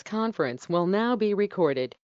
Conference will now be recorded.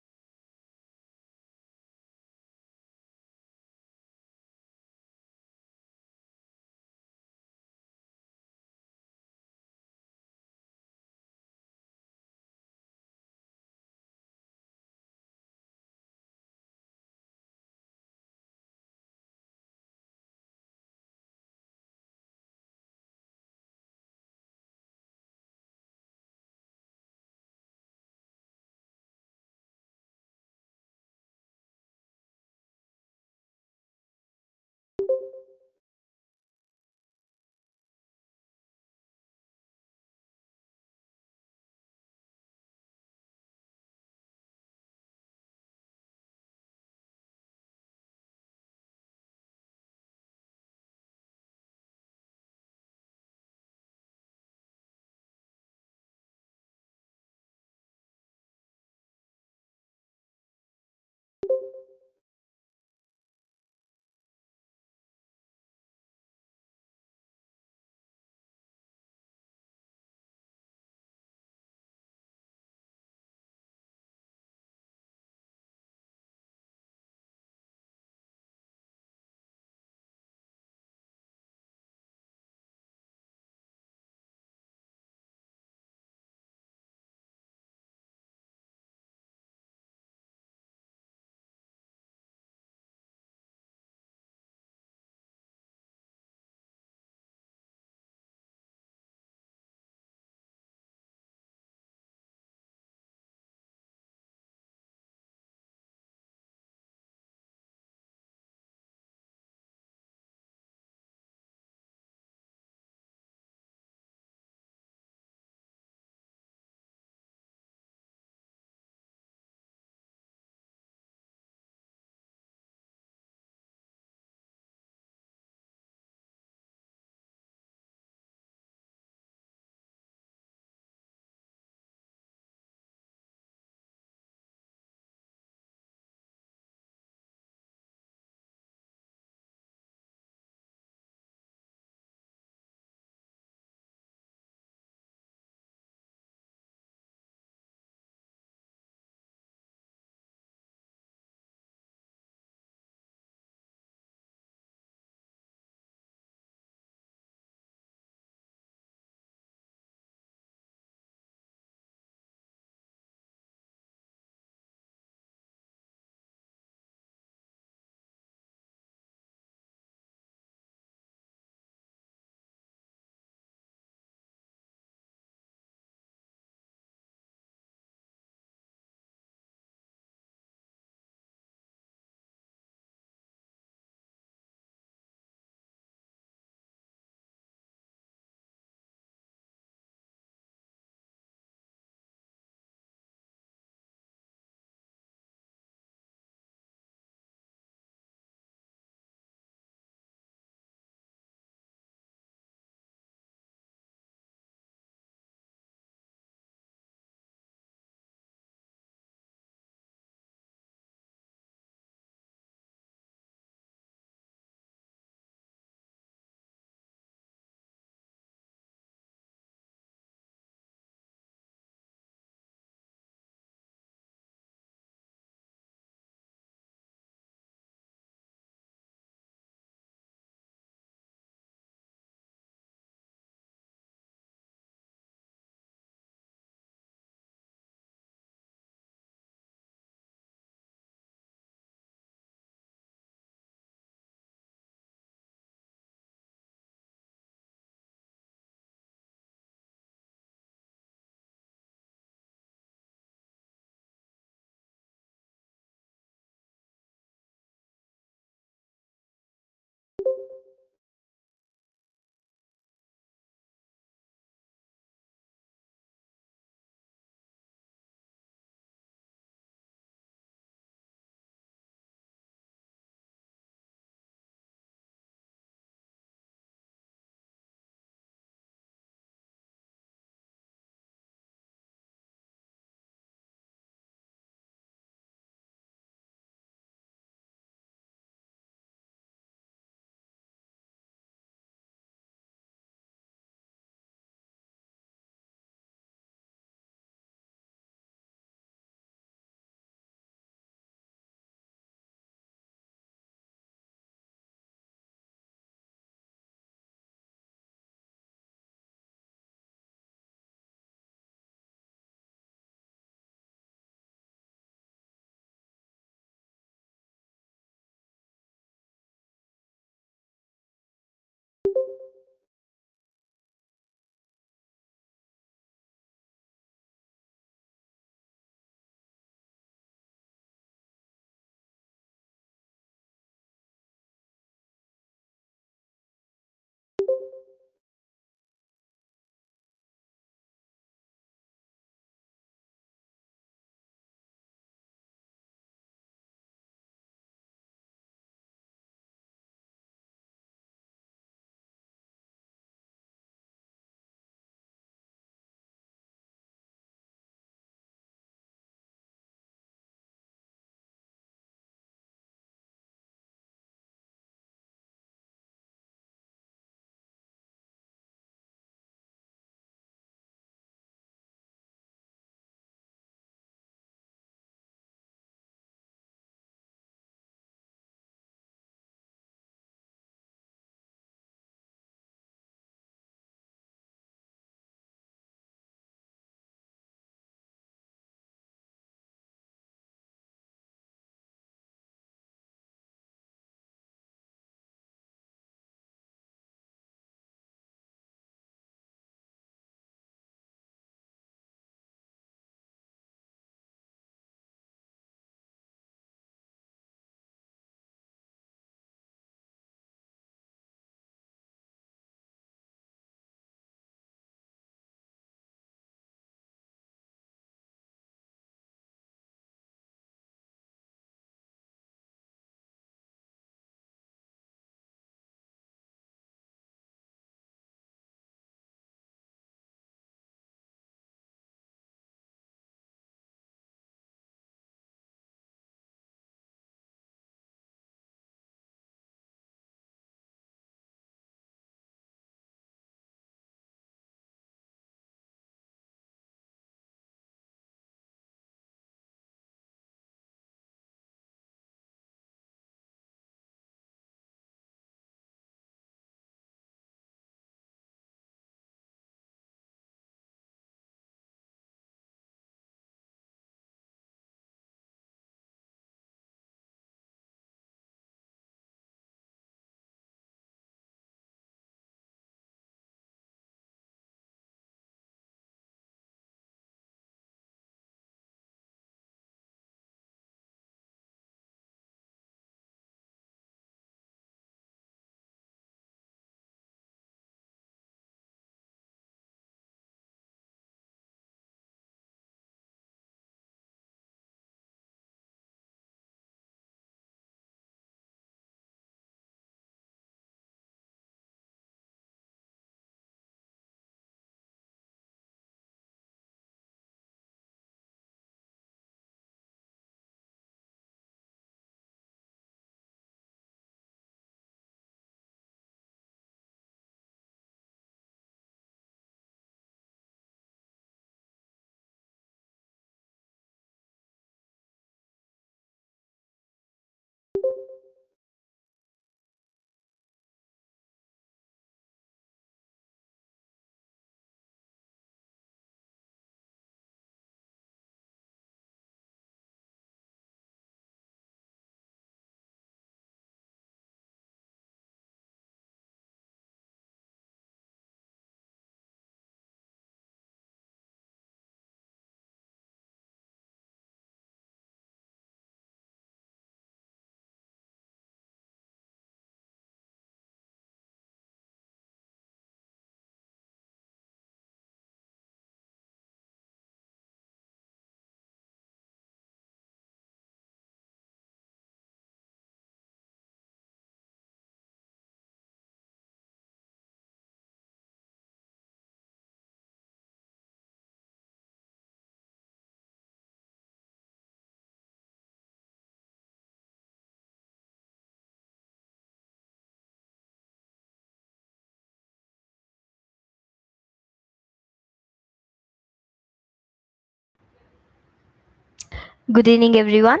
Good evening, everyone.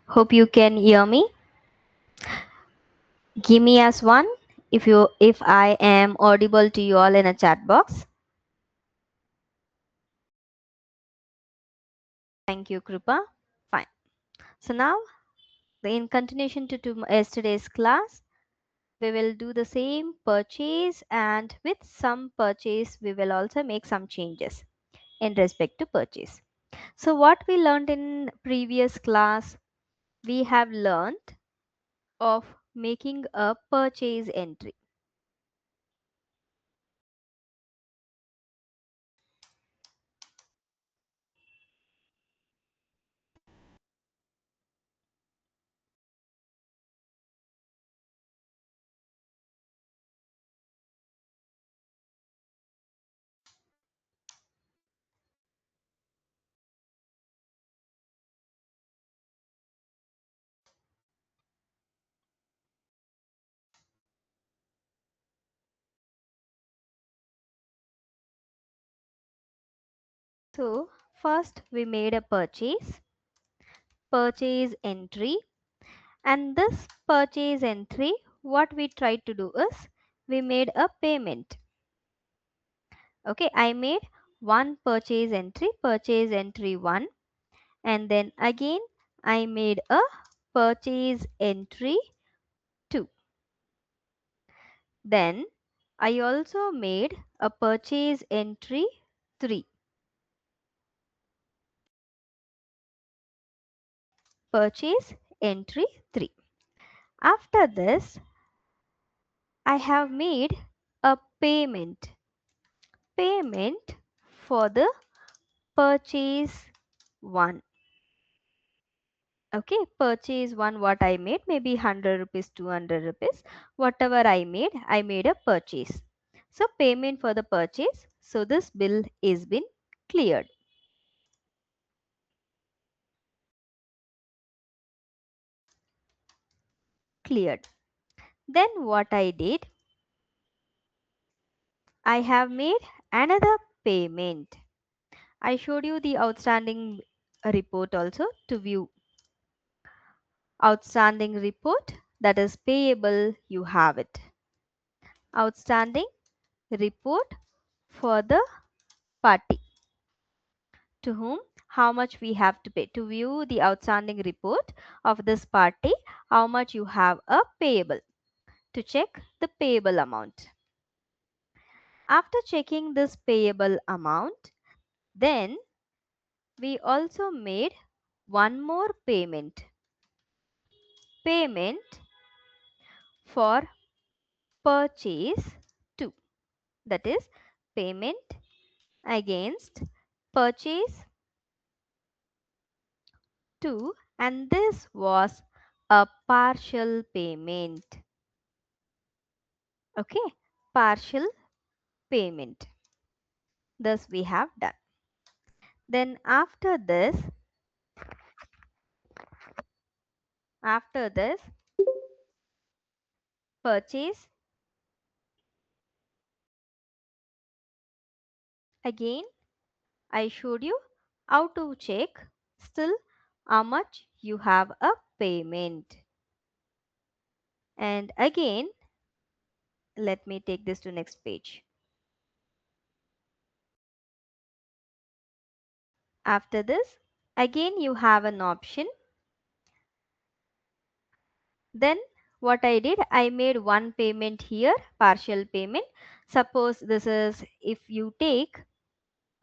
Hope you can hear me. Give me as one if I am audible to you all in a chat box. Thank you, Krupa. Fine. So now, in continuation to yesterday's class, we will do the same purchase, and with some purchase, we will also make some changes in respect to purchase. So what we learned in previous class, we have learned of making a purchase entry. So first we made a purchase entry, and this purchase entry, what we tried to do is we made a payment. Okay, I made one purchase entry 1, and then again I made a purchase entry 2. Then I also made a purchase entry 3. Purchase entry 3. After this, I have made a payment for the purchase 1. Okay, purchase 1, what I made, maybe 100 rupees, 200 rupees, whatever I made a purchase. So payment for the purchase. So this bill is been cleared. Cleared. Then what I did, I have made another payment. I showed you the outstanding report also to view. Outstanding report, that is payable, you have it. Outstanding report for the party to whom how much we have to pay. To view the outstanding report of this party, how much you have a payable, to check the payable amount. After checking this payable amount, then we also made one more payment for purchase 2, that is payment against purchase 2, and this was a partial payment. Okay, partial payment. Thus we have done. Then after this purchase, again I showed you how to check still how much you have a payment. And again, let me take this to next page. After this, again you have an option. Then what I did, I made one payment here, partial payment. Suppose this is, if you take,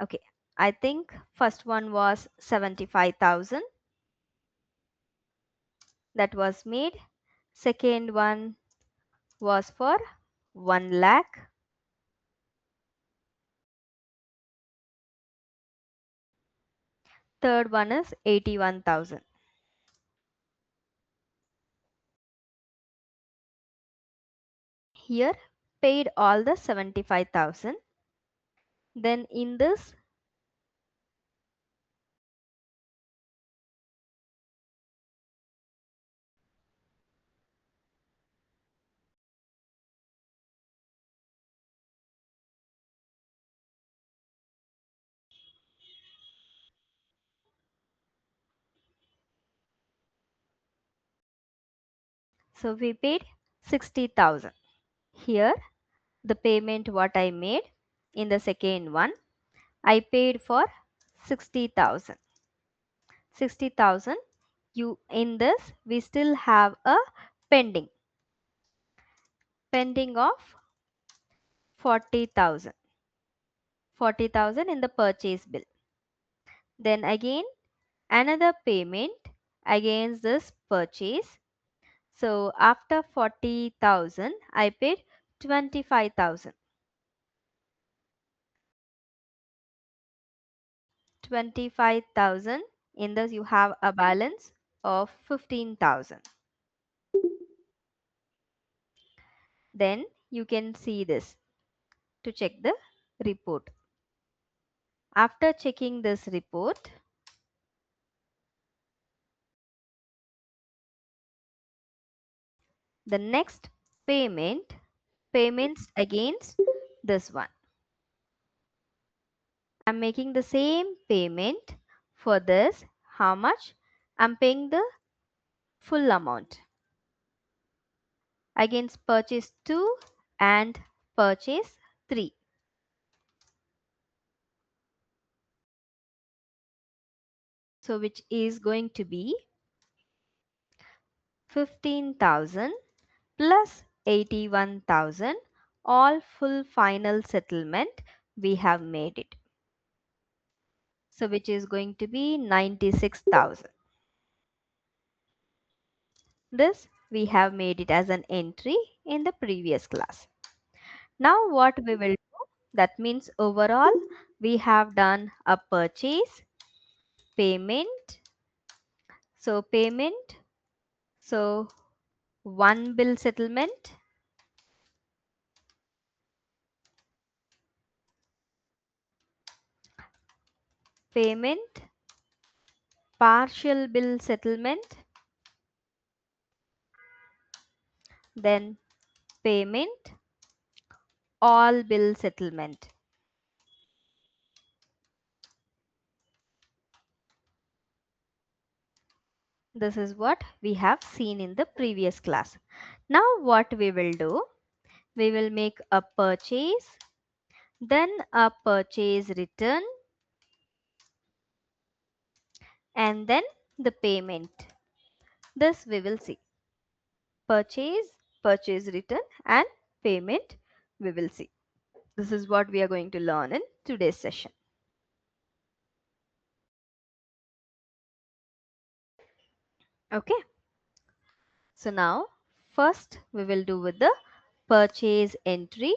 okay, I think first one was 75,000, that was made. Second one was for 1 lakh. Third one is 81,000. Here paid all the 75,000. Then in this, So we paid 60,000. Here the payment what I made in the second one, I paid for 60,000. 60,000. You in this we still have a pending of 40,000. 40,000 in the purchase bill. Then again another payment against this purchase. So after 40,000 I paid 25,000. 25,000. In this you have a balance of 15,000. Then you can see this to check the report. After checking this report, the next payments against this one. I'm making the same payment for this. How much? I'm paying the full amount against purchase 2 and purchase 3. So which is going to be 15,000 plus 81,000, all full final settlement we have made it. So which is going to be 96,000. This we have made it as an entry in the previous class. Now what we will do, that means overall we have done a purchase, payment, so payment, so one bill settlement, payment, partial bill settlement, then payment, all bill settlement. This is what we have seen in the previous class. Now what we will do, we will make a purchase, then a purchase return, and then the payment. This we will see. Purchase, purchase return, and payment we will see. This is what we are going to learn in today's session. Okay. So now first we will do with the purchase entry.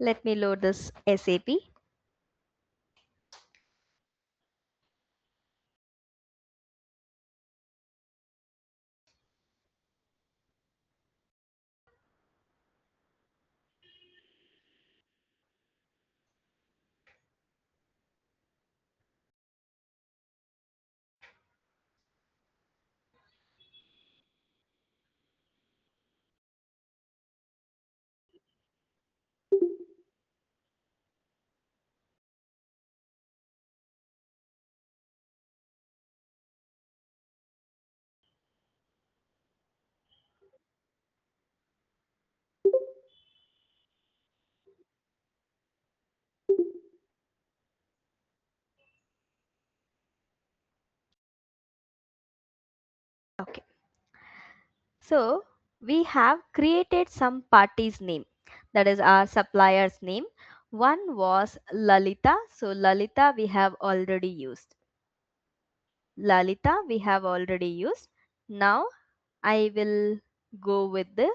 Let me load this SAP. Okay. So we have created some party's name, that is our supplier's name. One was Lalita. So Lalita we have already used. Lalita we have already used. Now I will go with the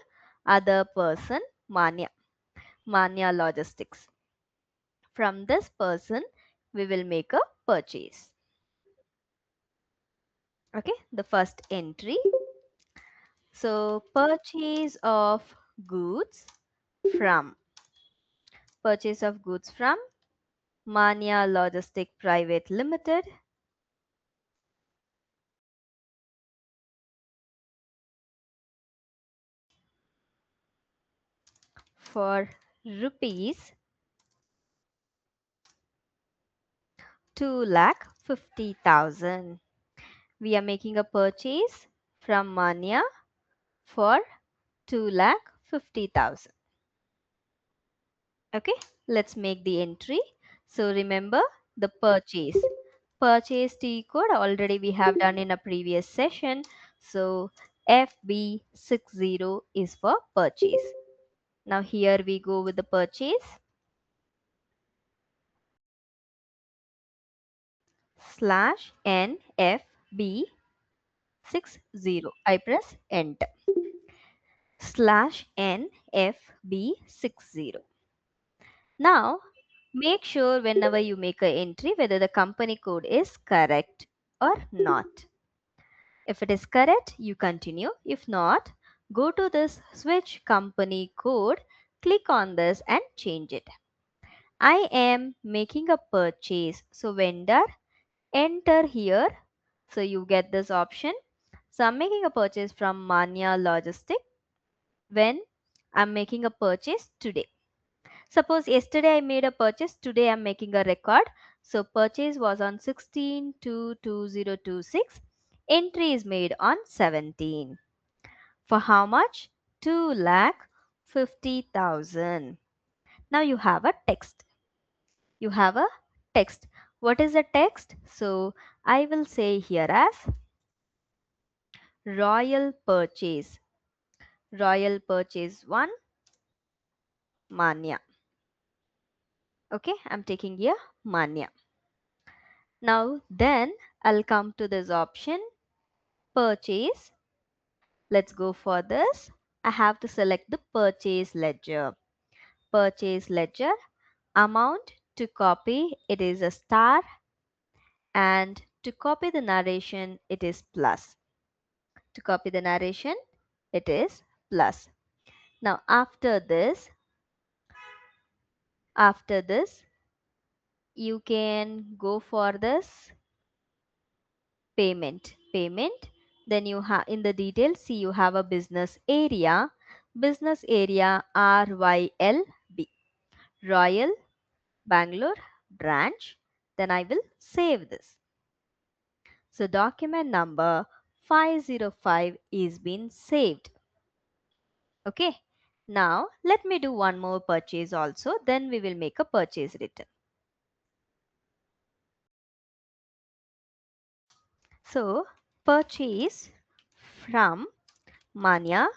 other person, Manya. Manya Logistics. From this person we will make a purchase. Okay, the first entry. So purchase of goods from Manya Logistic Private Limited. for rupees 2,50,000. We are making a purchase from Manya for 2,50,000. Okay, let's make the entry. So remember the purchase T code already we have done in a previous session. So FB60 is for purchase. Now here we go with the purchase slash NFB60. I press enter slash NFB60. Now make sure whenever you make a entry whether the company code is correct or not. If it is correct, you continue. If not, go to this switch company code, click on this and change it. I am making a purchase. So vendor, enter here. So you get this option. So I'm making a purchase from Manya Logistic when I'm making a purchase today. Suppose yesterday I made a purchase, today I'm making a record. So purchase was on 16/2/2026. Entry is made on 17. For how much? 2,50,000. Now you have a text. You have a text. What is a text? So I will say here as Royal Purchase. Royal Purchase 1 Manya. Okay, I'm taking here Manya. Now then I'll come to this option purchase. Let's go for this. I have to select the purchase ledger. Purchase ledger amount to copy it is a star and to copy the narration it is plus. To copy the narration it is plus. Now after this you can go for this payment. Then you have in the details see you have a business area RYLB Royal Bangalore branch. Then I will save this. So document number 505 is been saved. Okay. Now let me do one more purchase also. Then we will make a purchase return. So purchase from Manya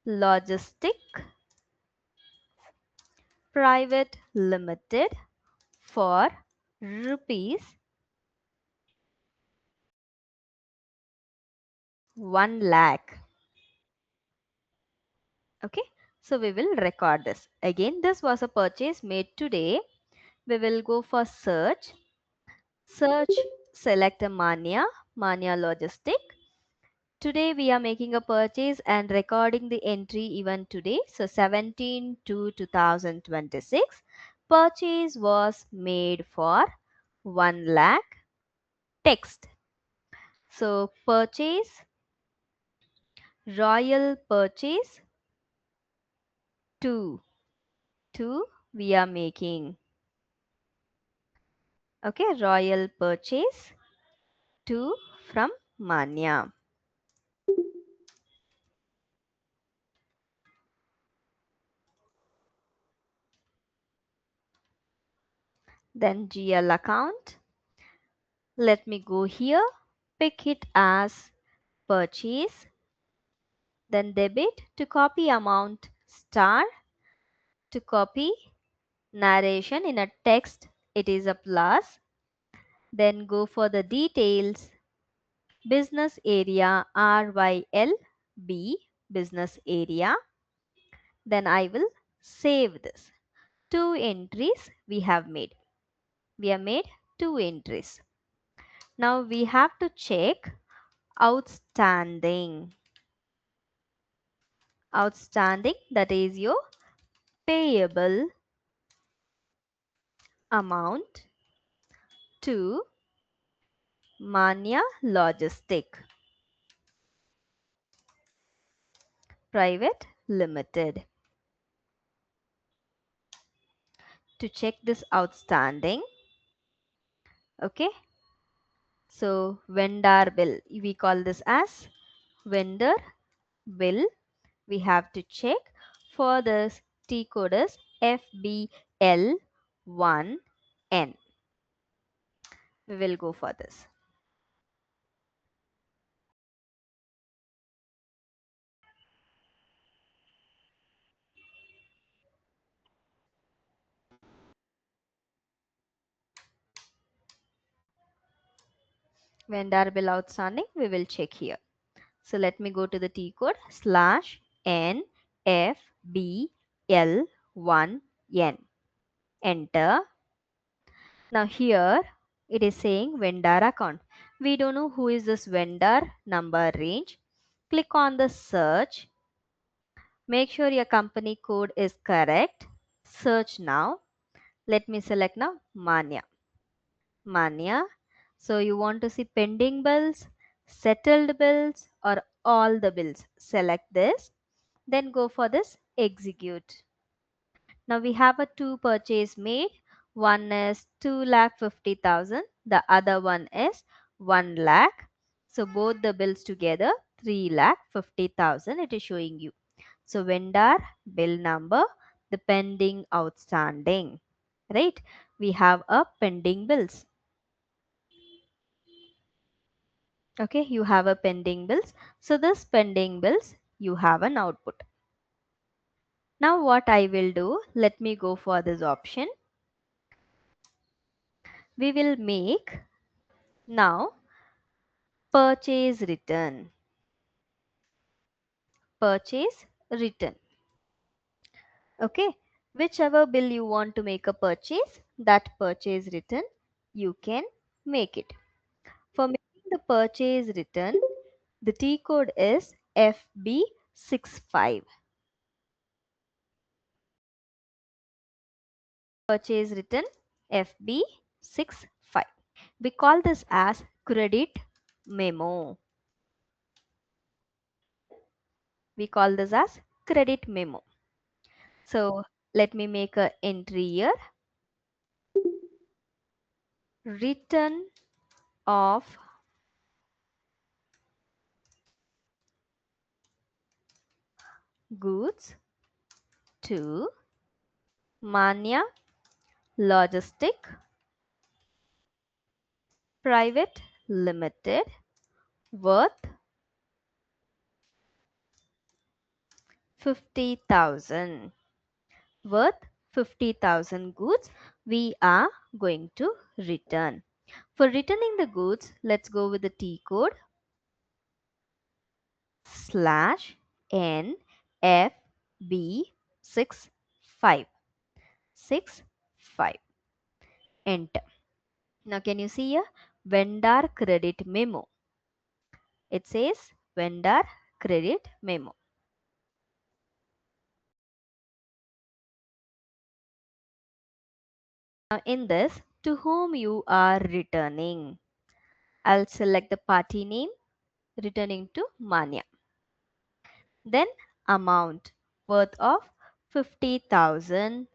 Logistic Private Limited for rupees 1 lakh. Okay, so we will record this. Again, this was a purchase made today. We will go for search. Search, select a Manya Logistic. Today we are making a purchase and recording the entry even today. So 17/2/2026. Purchase was made for 1 lakh. Text. So purchase, royal purchase 2. 2 we are making. Okay, royal purchase 2 from Manya. Then GL account. Let me go here, pick it as purchase. Then debit to copy amount star. To copy narration in a text it is a plus. Then go for the details. Business area RYLB business area. Then I will save this. 2 entries we have made. We have made 2 entries. Now we have to check outstanding. Outstanding, that is your payable amount to Manya Logistic Private Limited. to check this outstanding. Okay, so vendor bill, we call this as vendor bill. We have to check for this. T code is FBL1N. We will go for this. Vendor bill outstanding, we will check here. So let me go to the T code /NFBL1N. Enter. Now here it is saying vendor account. We don't know who is this vendor number range. Click on the search. Make sure your company code is correct. Search now. Let me select now Manya. Manya. So you want to see pending bills, settled bills, or all the bills. Select this. Then go for this execute. Now we have a two purchase made. One is 2,50,000. The other one is 1 lakh. So both the bills together 3,50,000 it is showing you. So vendor bill number, the pending outstanding. Right? We have a pending bills. Okay, you have a pending bills. So this pending bills, you have an output. Now what I will do, let me go for this option. We will make now purchase return. Purchase return. Okay, whichever bill you want to make a purchase, that purchase return you can make it. For making the purchase return, the T code is FB65. Purchase return FB65. We call this as credit memo. We call this as credit memo. So let me make a entry here. Return of goods to Manya Logistic Private Limited worth 50,000. Worth 50,000 goods we are going to return. For returning the goods, let's go with the T code /NFB65. 65. Enter. Now can you see here? Vendor credit memo. It says vendor credit memo. Now in this, to whom you are returning. I'll select the party name, returning to Manya. Then amount worth of 50,000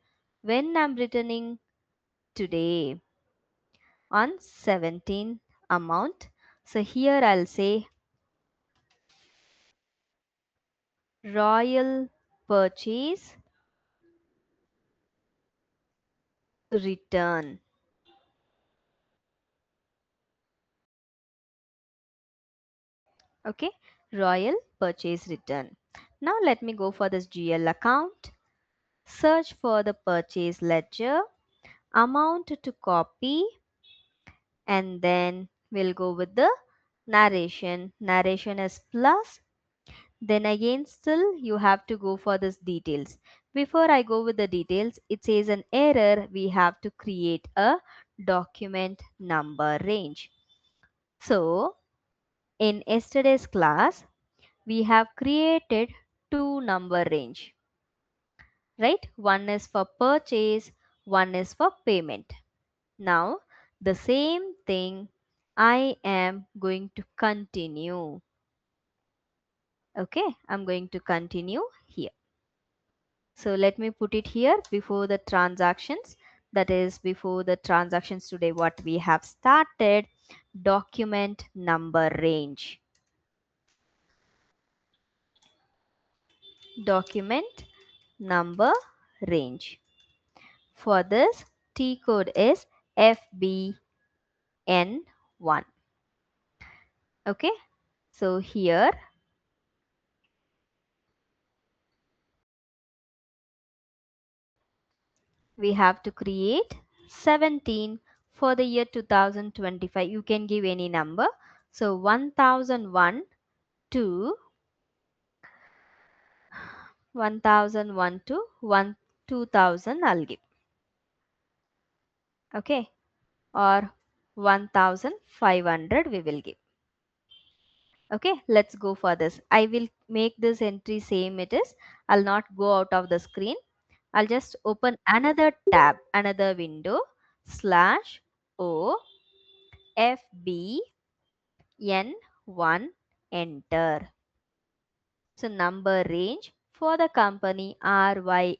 when I'm returning today on 17 amount. So here I'll say royal purchase return. Okay, royal purchase return. Now let me go for this GL account. Search for the purchase ledger, amount to copy, and then we'll go with the narration. Narration is plus. Then again still you have to go for this details. Before I go with the details, it says an error. We have to create a document number range. So in yesterday's class, we have created two number range, right? One is for purchase, one is for payment. Now the same thing I am going to continue. Okay, I'm going to continue here. So let me put it here before the transactions. that is before the transactions today what we have started, document number range. Document number range. For this, T code is FBN1. Okay, so here we have to create 17 for the year 2025. You can give any number. So 1001 to 1001 to 2000 I'll give. Okay, or 1500 we will give. Okay, let's go for this. I will make this entry same it is. I'll not go out of the screen. I'll just open another tab, another window, slash O FBN1, enter. So number range for the company RYL1.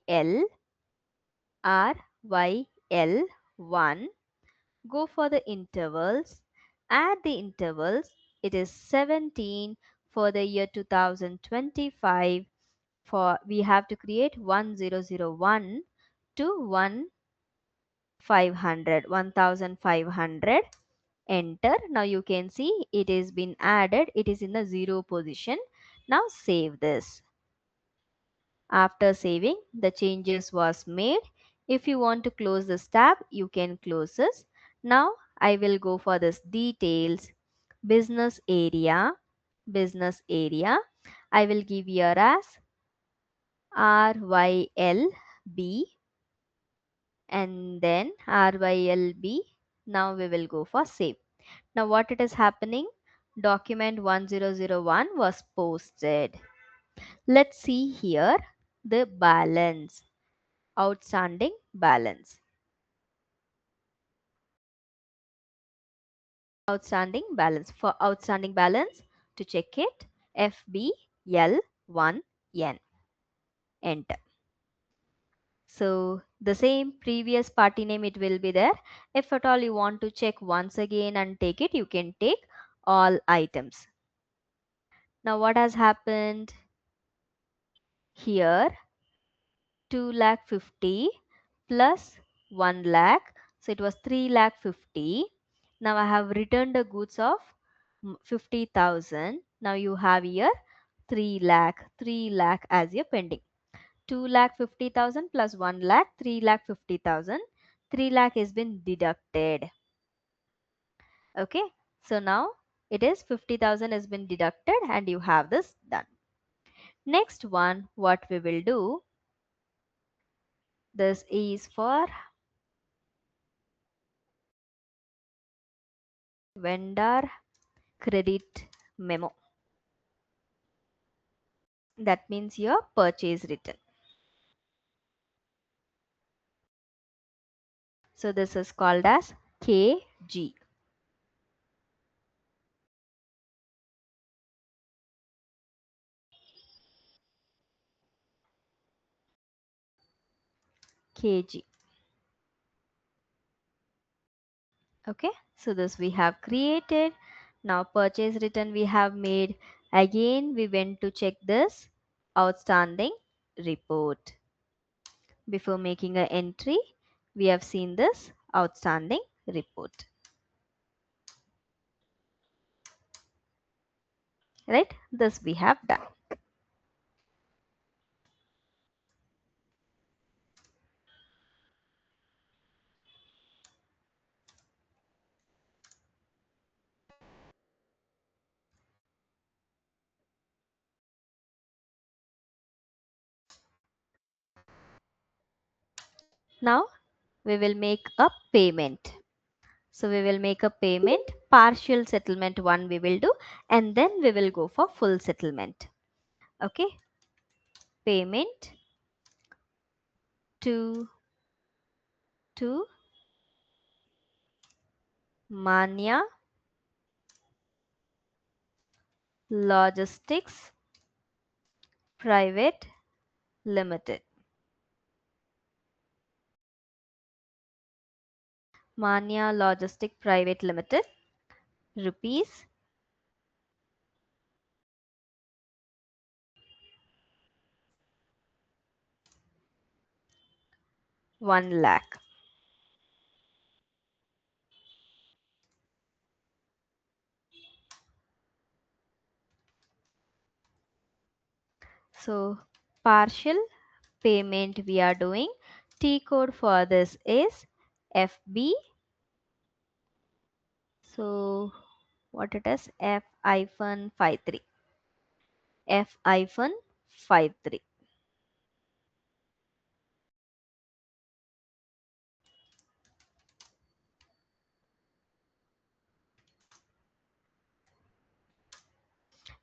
Go for the intervals. Add the intervals. It is 17 for the year 2025. For we have to create 1001 to 1500. Enter. Now you can see it is been added. It is in the 0 position. Now save this. After saving, the changes was made. If you want to close this tab, you can close this. Now I will go for this details, business area, business area. I will give here as RYLB and then RYLB. Now we will go for save. Now what it is happening? Document 1001 was posted. Let's see here the balance. Outstanding balance. Outstanding balance. For outstanding balance, to check it, FBL1N. Enter. So the same previous party name it will be there. If at all you want to check once again and take it, you can take all items. Now what has happened? Here 2 lakh 50 plus 1 lakh. So it was 3 lakh 50. Now I have returned the goods of 50,000. Now you have here 3 lakh as your pending. 2 lakh 50,000 plus 1 lakh, 3 lakh 50,000. 3 lakh has been deducted. Okay. So now it is 50,000 has been deducted and you have this done. Next one, what we will do, this is for vendor credit memo. That means your purchase return. So this is called as KG. KG. Okay, so this we have created. Now purchase return we have made. Again we went to check this outstanding report. Before making an entry, we have seen this outstanding report. Right, this we have done. Now we will make a payment. So we will make a payment, partial settlement one we will do, and then we will go for full settlement. Okay, payment to Mania Logistics Private Limited. Manya Logistic Private Limited, rupees 1 lakh. So partial payment we are doing. T code for this is FB. So what it is? F-53. F-53.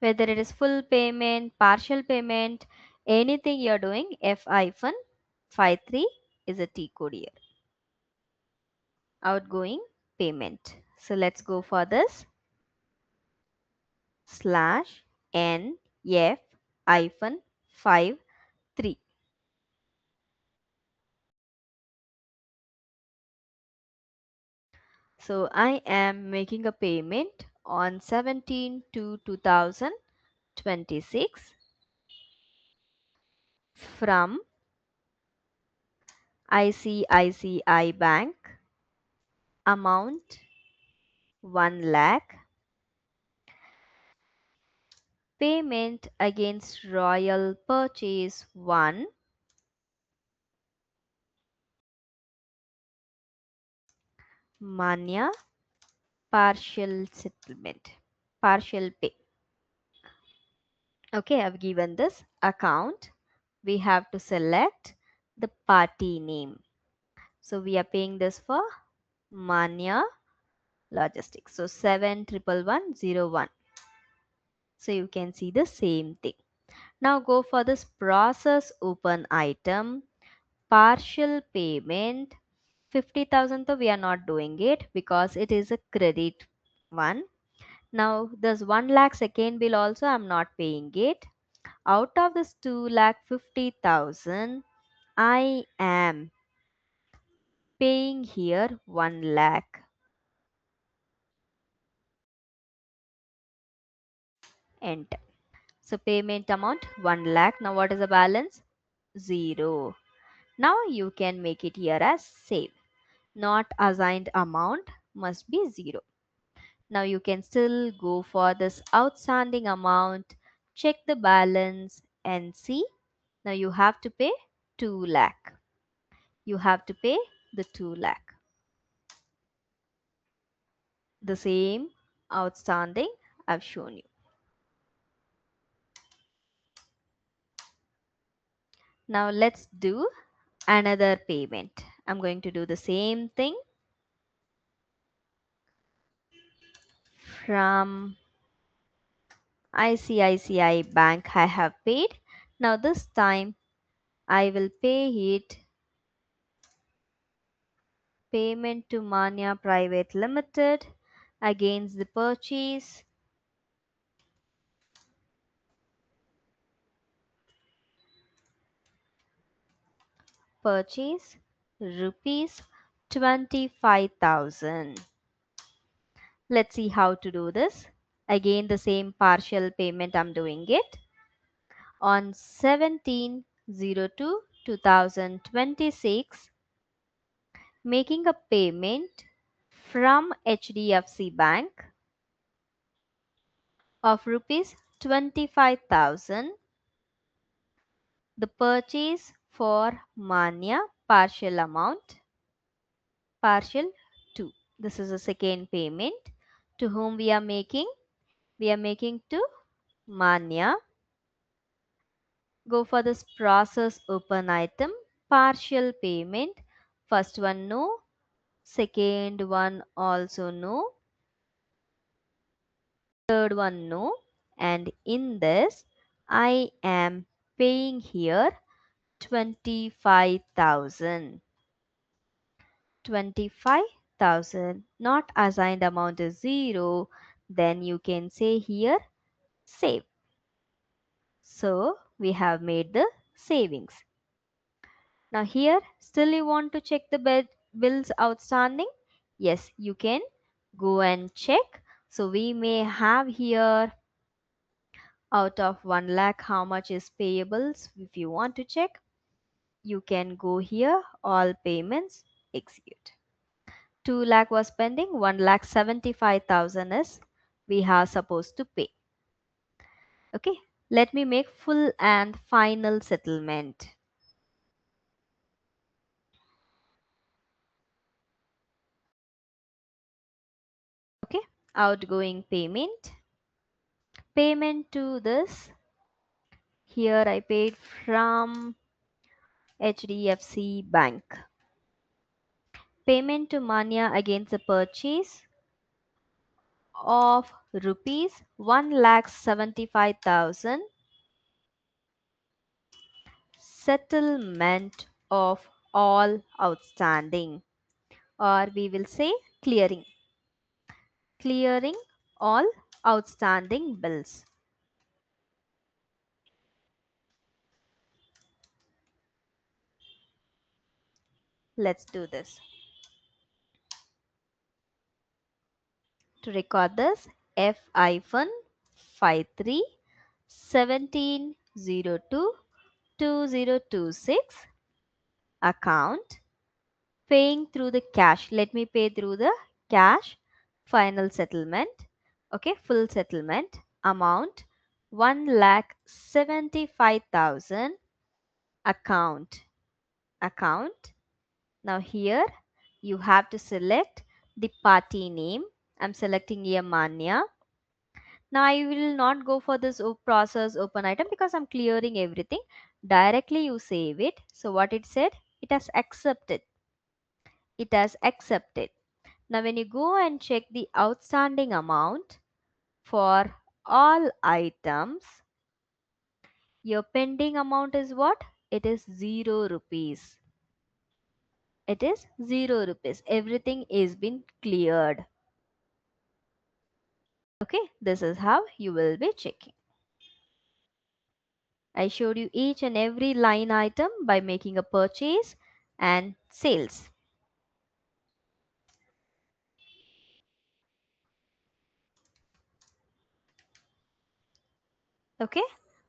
Whether it is full payment, partial payment, anything you're doing, F-53 is a T code here. Outgoing payment. So let's go for this. Slash N F hyphen 53. So I am making a payment on 17 to 2026 from ICICI Bank, amount 1 lakh, payment against royal purchase 1, Manya partial settlement, partial pay. Okay, I've given this account. We have to select the party name. So we are paying this for Manya Logistics. So 71101. So you can see the same thing. Now go for this process open item, partial payment. 50,000 though we are not doing it because it is a credit one. Now this 1 lakh second bill also I'm not paying it. Out of this 2,50,000, I am paying here 1 lakh. Enter. So payment amount 1 lakh. Now what is the balance? 0. Now you can make it here as save. Not assigned amount must be 0. Now you can still go for this outstanding amount, check the balance and see. Now you have to pay 2 lakh. You have to pay the 2 lakh. The same outstanding I've shown you. Now let's do another payment. I'm going to do the same thing from ICICI Bank I have paid. Now this time I will pay it payment to Manya Private Limited against the purchase rupees 25,000. Let's see how to do this. Again the same partial payment I'm doing it on 17/02/2026, making a payment from HDFC Bank of rupees 25,000. The purchase for Manya partial amount, partial 2. This is the second payment. To whom we are making? We are making to Manya. Go for this process open item, partial payment. First one no, second one also no, third one no, and in this I am paying here 25,000. 25,000, not assigned amount is 0, then you can say here save. So we have made the savings. Now here still you want to check the bills outstanding. Yes, you can go and check. So we may have here out of 1 lakh how much is payables. If you want to check, you can go here, all payments, execute. 2 lakh was pending, 1,75,000 is we are supposed to pay. Okay, let me make full and final settlement. Okay, outgoing payment. Payment to this. Here I paid from HDFC Bank. Payment to Manya against the purchase of rupees 1,75,000. Settlement of all outstanding, or we will say clearing all outstanding bills. Let's do this. To record this, F-53-1702-2026 account paying through the cash. Let me pay through the cash. Final settlement. Okay, full settlement amount 1,75,000 account. Now here you have to select the party name. I'm selecting here Manya. Now I will not go for this process open item because I'm clearing everything. Directly you save it. So what it said, it has accepted. It has accepted. Now when you go and check the outstanding amount for all items, your pending amount is what? It is 0 rupees. It is 0 rupees. Everything is been cleared. Okay, this is how you will be checking. I showed you each and every line item by making a purchase and sales. Okay,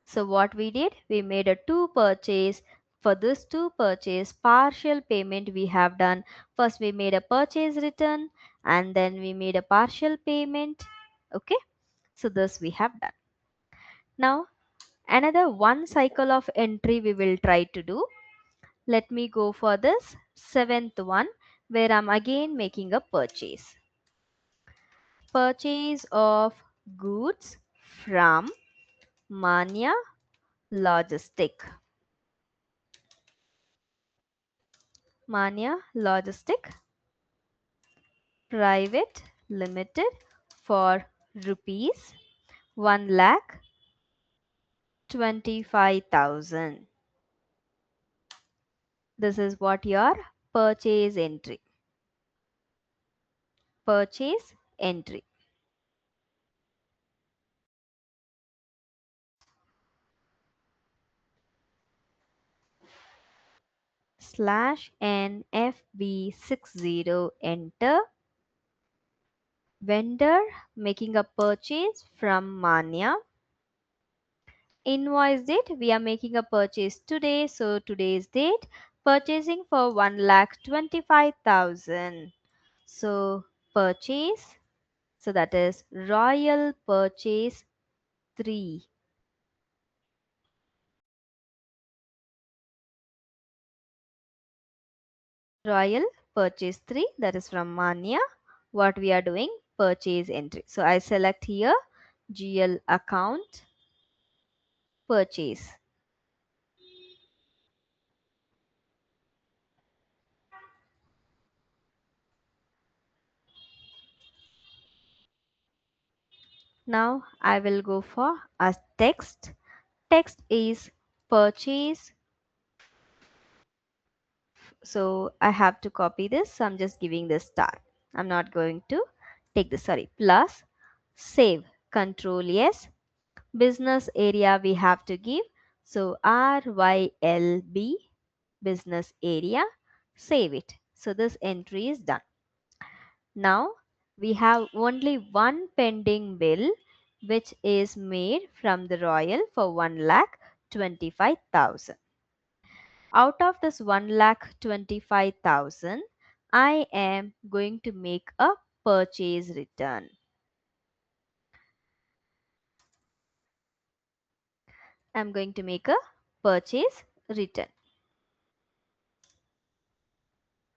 so what we did, we made a two purchase. For this two purchase, partial payment we have done. First we made a purchase return and then we made a partial payment. Okay, so this we have done. Now another one cycle of entry we will try to do. Let me go for this seventh one where I'm again making a purchase. Purchase of goods from Manya Logistic. Manya Logistic Private Limited for rupees 1,25,000. This is what your purchase entry. Purchase entry. Slash NFB60 enter. Vendor making a purchase from Manya. Invoice date, we are making a purchase today, so today's date purchasing for 1,25,000. So purchase, so that is Royal Purchase 3. Royal Purchase 3, that is from Manya. What we are doing, purchase entry. So I select here GL account purchase. Now I will go for a text. Text is purchase. So I have to copy this. So I'm just giving this star. I'm not going to take this, sorry, plus save, control yes. Business area we have to give. So RYLB business area, save it. So this entry is done. Now we have only one pending bill which is made from the royal for 1,25,000. Out of this 1,25,000, I am going to make a purchase return. I'm going to make a purchase return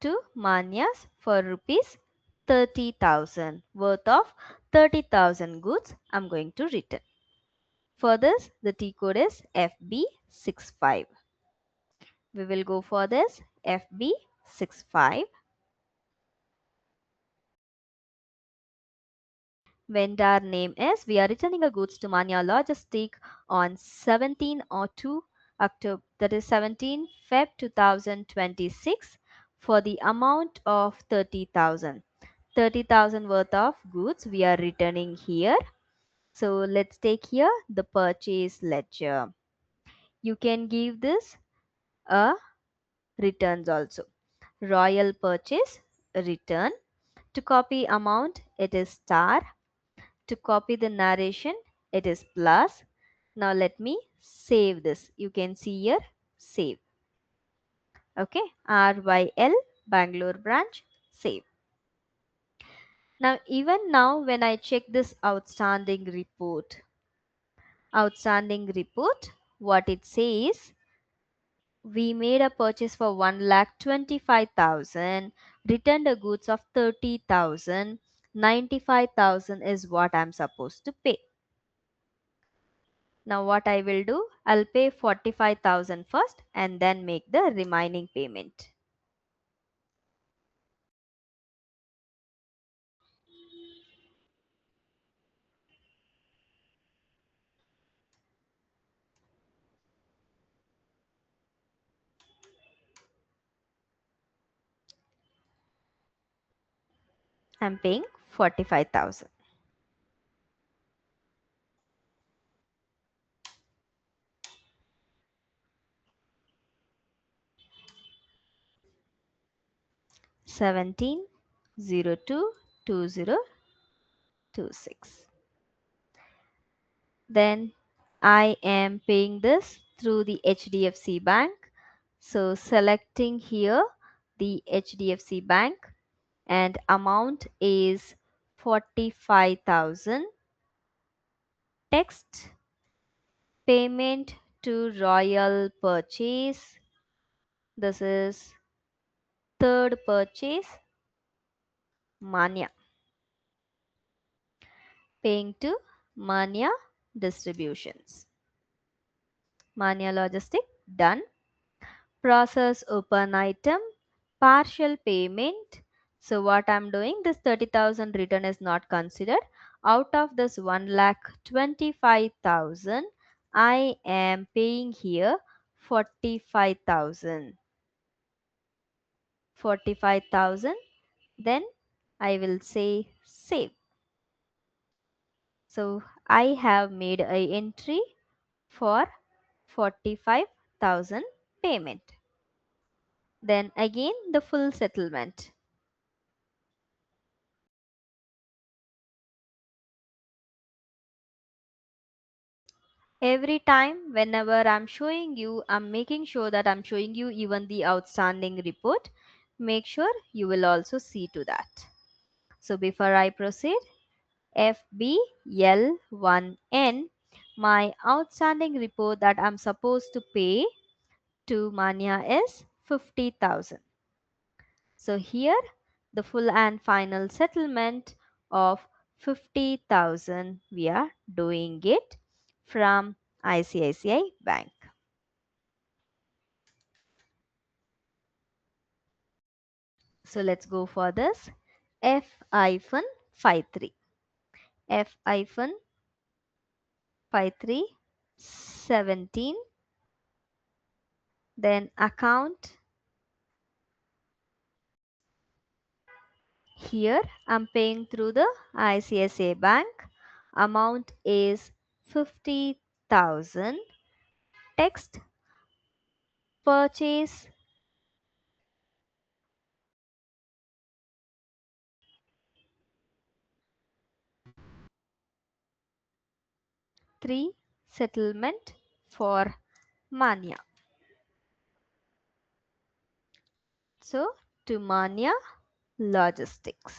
to Manyas for rupees 30,000, worth of 30,000 goods I'm going to return. For this, the T code is FB65. We will go for this FB65. Vendor name is, we are returning a goods to Manya Logistic on 17 or 2 October, that is 17 Feb 2026 for the amount of 30,000. 30,000 worth of goods we are returning here. So let's take here the purchase ledger. You can give this a returns also. Royal purchase return. To copy amount, it is star. To copy the narration, it is plus. Now let me save this. You can see here, save. Okay, RYL Bangalore branch, save. Now even now when I check this outstanding report, what it says, we made a purchase for 1,25,000, returned the goods of 30,000, 95,000 is what I'm supposed to pay. Now what I will do, I'll pay 45,000 first and then make the remaining payment. I'm paying 45,000. Seventeen 02/2026. Then I am paying this through the HDFC Bank. So selecting here the HDFC Bank and amount is 45,000. Text payment to Royal Purchase. This is third purchase Manya. Paying to Manya Distributions. Manya Logistic done. Process open item, partial payment. So what I'm doing, this 30,000 return is not considered. Out of this 1,25,000, I am paying here 45,000. 45,000. Then I will say save. So I have made a entry for 45,000 payment. Then again the full settlement. Every time whenever I'm showing you, I'm making sure that I'm showing you even the outstanding report. Make sure you will also see to that. So before I proceed, FBL1N, my outstanding report that I'm supposed to pay to Manya is 50,000. So here the full and final settlement of 50,000 we are doing it from ICICI Bank. So let's go for this F-53. F-53 17. Then account. Here I'm paying through the ICICI Bank. Amount is 50,000. Text purchase 3 settlement for Manya. So to Manya Logistics.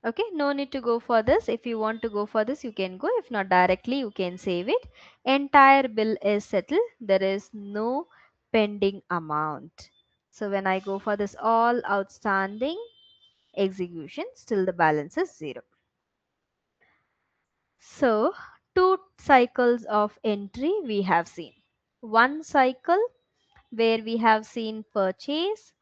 Okay, no need to go for this. If you want to go for this, you can go. If not directly, you can save it. Entire bill is settled. There is no pending amount. So when I go for this all outstanding execution, still the balance is 0. So two cycles of entry we have seen. One cycle where we have seen purchase,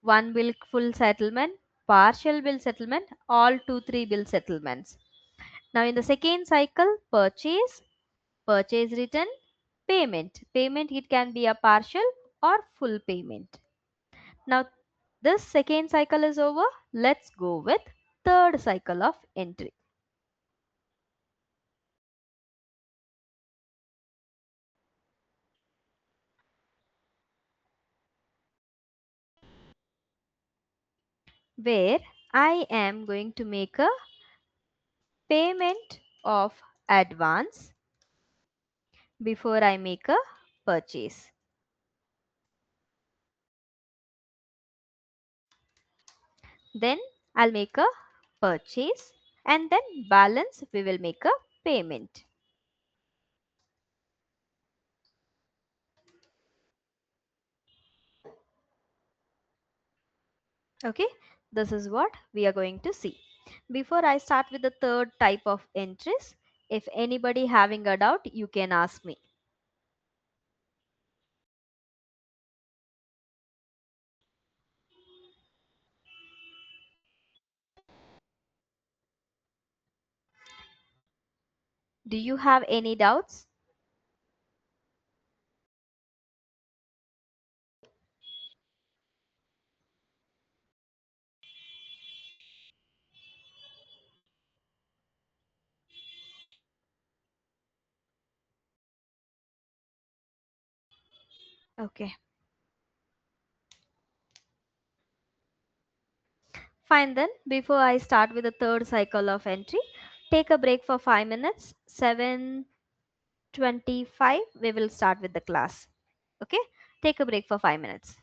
one bill full settlement, partial bill settlement, all 2-3 bill settlements. Now in the second cycle, purchase, purchase return, payment. Payment, it can be a partial or full payment. Now this second cycle is over. Let's go with third cycle of entry. Where I am going to make a payment of advance before I make a purchase. Then I'll make a purchase and then balance we will make a payment. Okay, this is what we are going to see. Before I start with the third type of entries, if anybody having a doubt, you can ask me. Do you have any doubts? Okay, fine then. Before I start with the third cycle of entry, take a break for 5 minutes. 7:25 we will start with the class. Okay, take a break for 5 minutes.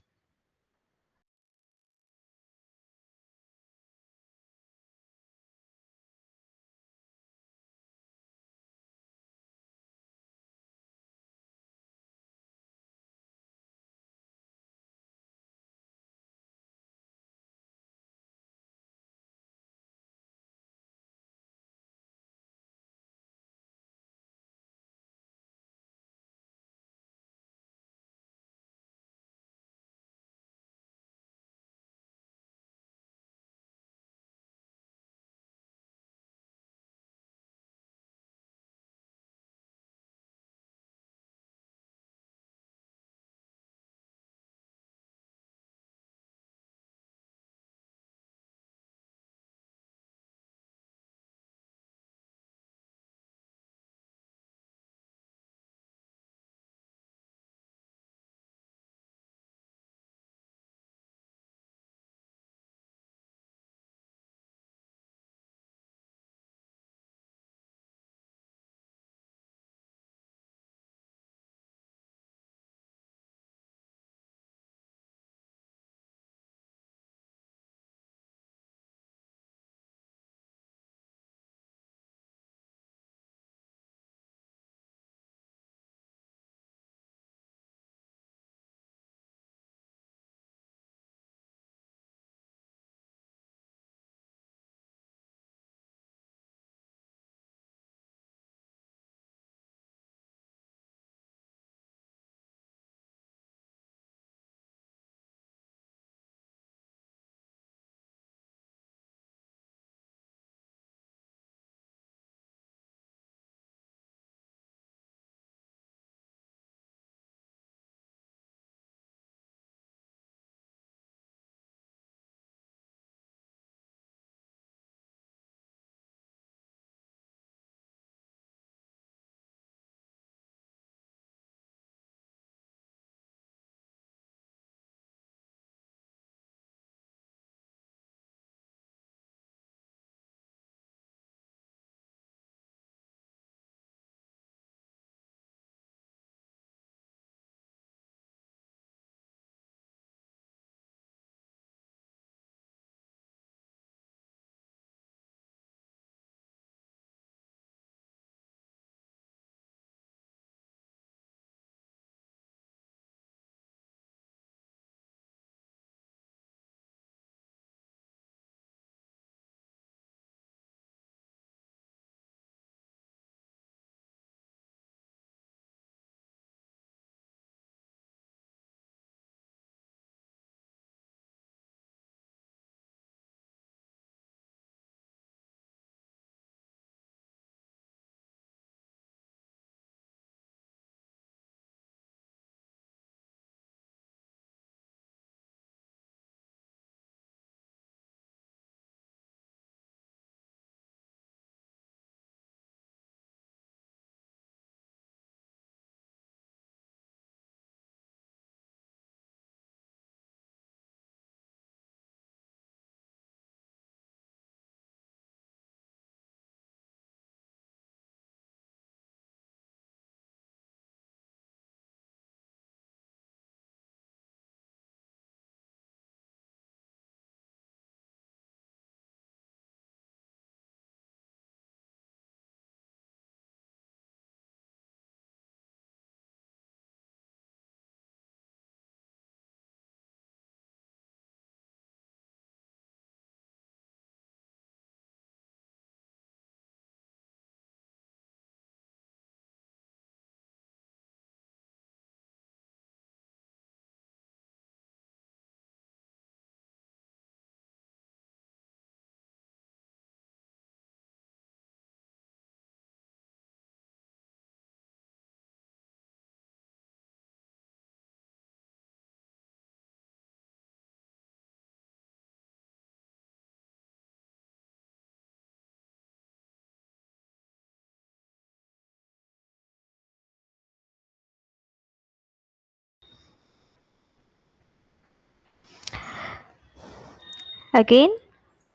Again,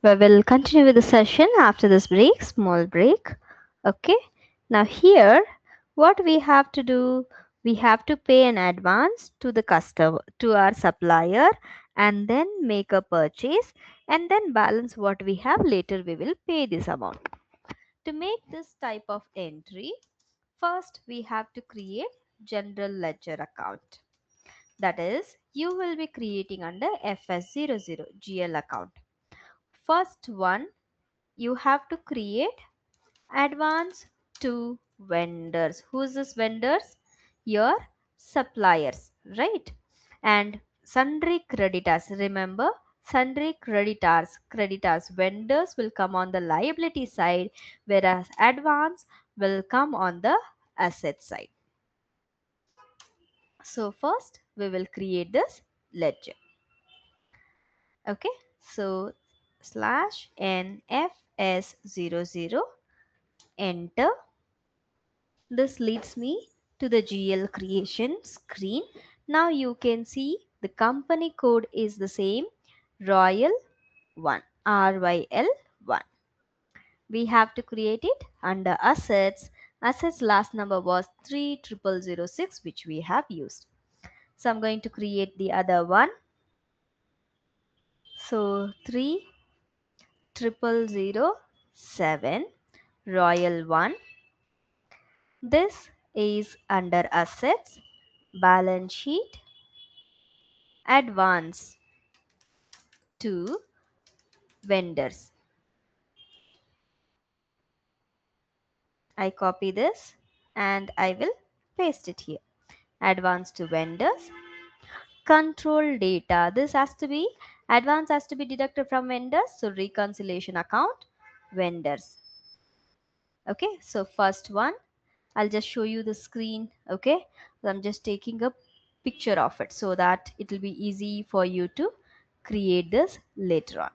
we will continue with the session after this break, small break. Okay. Now here, what we have to do, we have to pay an advance to the customer, to our supplier, and then make a purchase, and then balance what we have. Later we will pay this amount. To make this type of entry, first we have to create general ledger account. That is, you will be creating under FS00 GL account. First one, you have to create advance to vendors. Who's this vendors? Your suppliers, right? And sundry creditors. Remember, sundry creditors, vendors will come on the liability side, whereas advance will come on the asset side. So first we will create this ledger. Okay, so slash NFS00, enter. This leads me to the GL creation screen. Now you can see the company code is the same, Royal 1, RYL 1. We have to create it under assets. Assets last number was 30006, which we have used. So I'm going to create the other one. So 30007, Royal 1. This is under assets, balance sheet, advance to vendors. I copy this and I will paste it here. Advance to vendors. Control data. This has to be, advance has to be deducted from vendors. So reconciliation account, vendors. Okay, so first one, I'll just show you the screen. Okay, so I'm just taking a picture of it so that it will be easy for you to create this later on.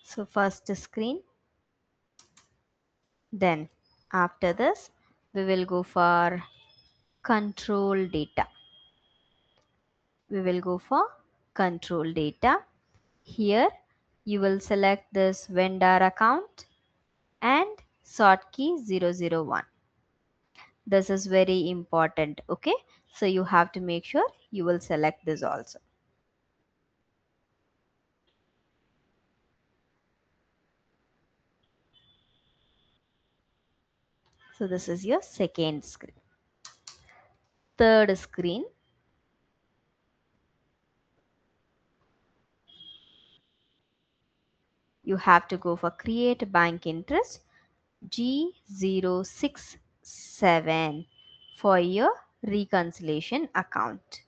So first screen, then after this we will go for control data. We will go for control data. Here you will select this vendor account and sort key 001. This is very important. Okay, so you have to make sure you will select this also. So this is your second screen. Third screen, you have to go for create bank interest G067 for your reconciliation account.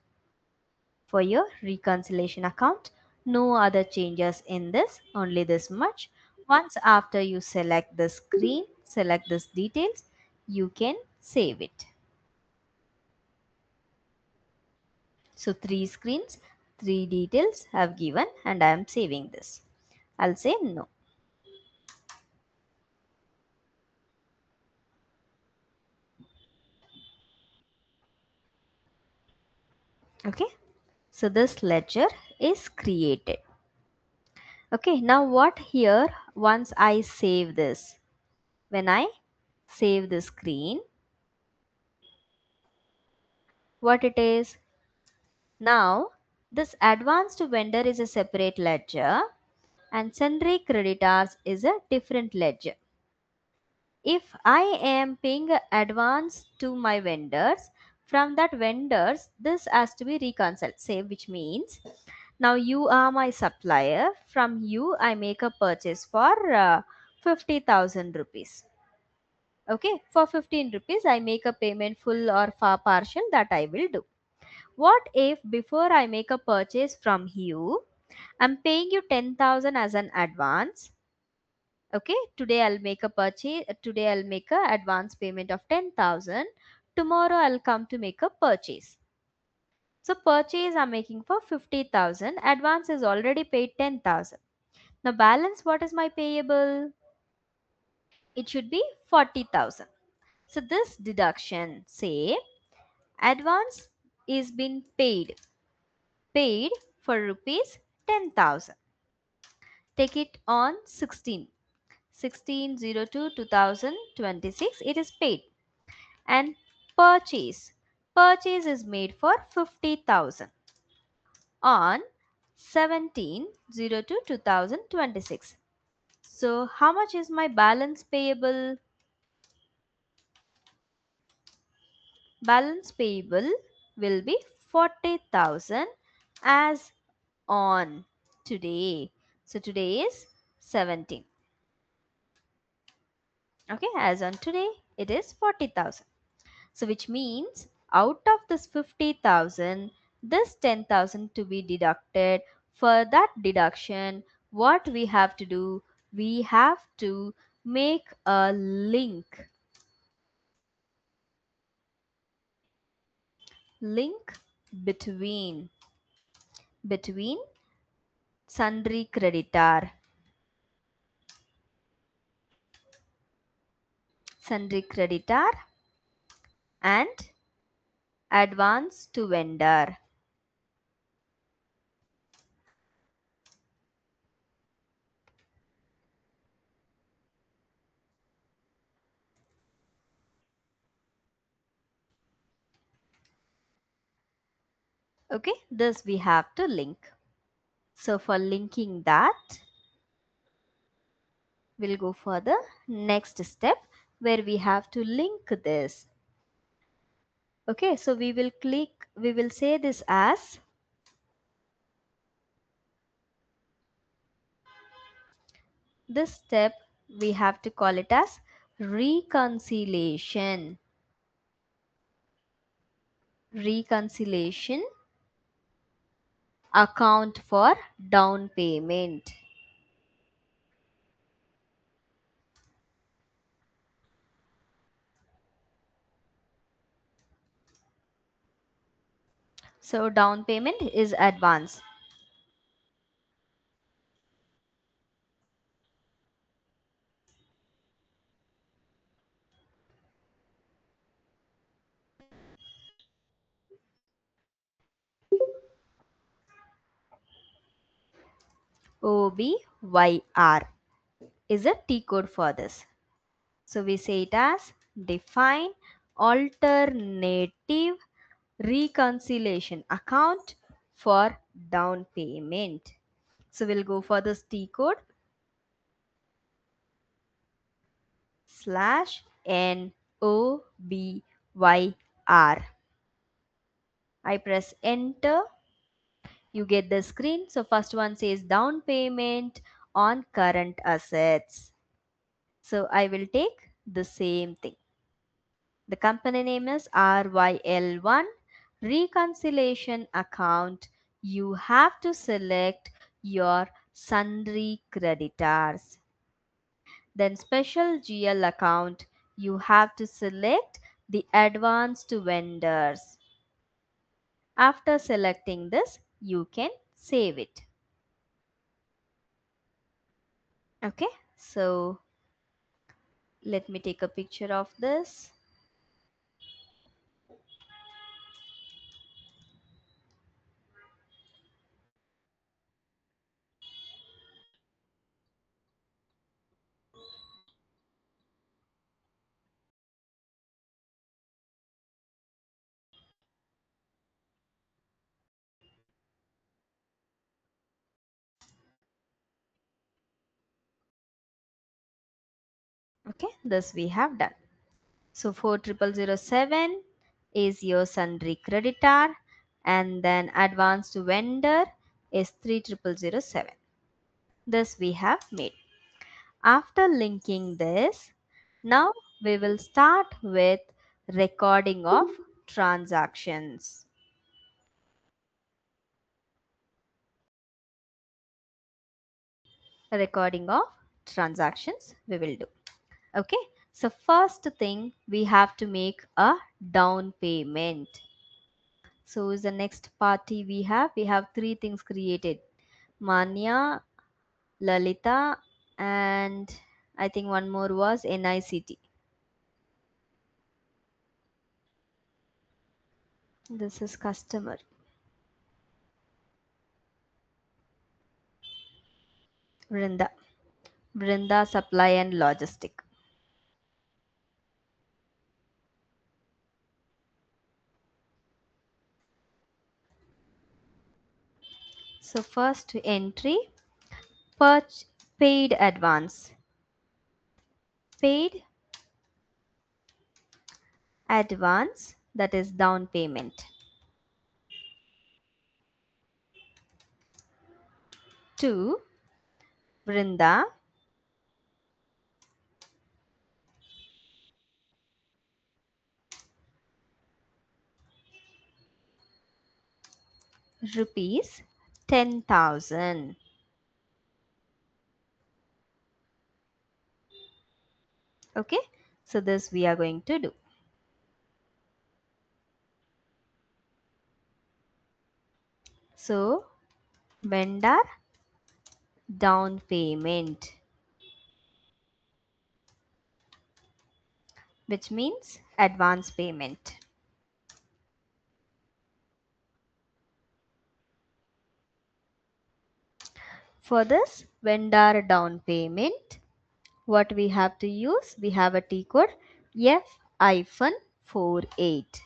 For your reconciliation account, no other changes in this, only this much. Once after you select the screen, select this details, you can save it. So three screens, three details have given and I am saving this. I'll say no. Okay, so this ledger is created. Okay, now what here, once I save this, when I save the screen, what it is, Now, this advance to vendor is a separate ledger and sundry creditors is a different ledger. If I am paying a advance to my vendors, from that vendors, this has to be reconciled, say, which means now you are my supplier. From you, I make a purchase for 50,000 rupees. Okay, for 15 rupees, I make a payment full or partial, that I will do. What if before I make a purchase from you, I'm paying you 10,000 as an advance. Okay, today I'll make a purchase. Today I'll make a advance payment of 10,000. Tomorrow I'll come to make a purchase. So purchase I'm making for 50,000. Advance is already paid 10,000. Now balance, what is my payable? It should be 40,000. So this deduction, say advance is been paid for rupees 10,000. Take it on 16/02/2026, it is paid. And purchase is made for 50,000 on 17/02/2026. So how much is my balance payable? Balance payable will be 40,000 as on today. So today is 17. Okay, as on today it is 40,000. So which means out of this 50,000, this 10,000 to be deducted. For that deduction, what we have to do? We have to make a link between sundry creditor and advance to vendor. Okay, this we have to link. So for linking that, we'll go for the next step where we have to link this. Okay, so we will say this as this step, we have to call it as reconciliation account for down payment. So down payment is advance. OBYR is a T code for this. So we say it as define alternative reconciliation account for down payment. So we'll go for this T code /NOBYR. I press enter. You get the screen. So first one says down payment on current assets. So I will take the same thing. The company name is RYL1 reconciliation account. You have to select your sundry creditors. Then special GL account, you have to select the advance to vendors. After selecting this, you can save it. Okay, so let me take a picture of this. Okay, this we have done. So 4007 is your sundry creditor, and then advance to vendor is 3007. This we have made. After linking this, now we will start with recording of transactions. Recording of transactions we will do. Okay, so first thing we have to make a down payment. So is the next party we have three things created: Manya, Lalita, and I think one more was NICT. This is customer. Vrinda. Vrinda supply and logistic. So first entry, purch paid advance. Paid advance, that is down payment. To Vrinda, rupees 10,000. Okay, so this we are going to do. So vendor down payment, which means advance payment. For this vendor down payment, what we have to use? We have a T code F-48.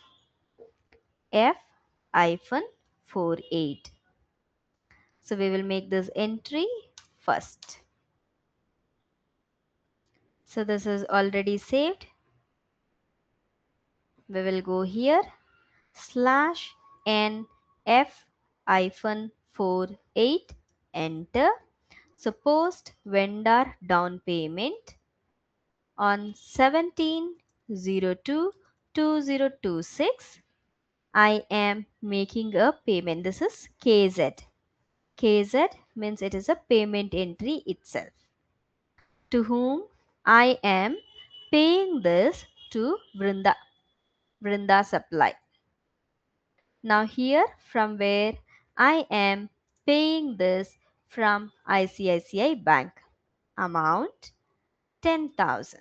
F-48. So we will make this entry first. So this is already saved. We will go here slash n F-48, enter. So post vendor down payment on 17/02/2026. I am making a payment. This is KZ. KZ means it is a payment entry itself. To whom I am paying this to Vrinda. Vrinda Supply. Now here from where I am paying this from ICICI Bank. Amount 10,000.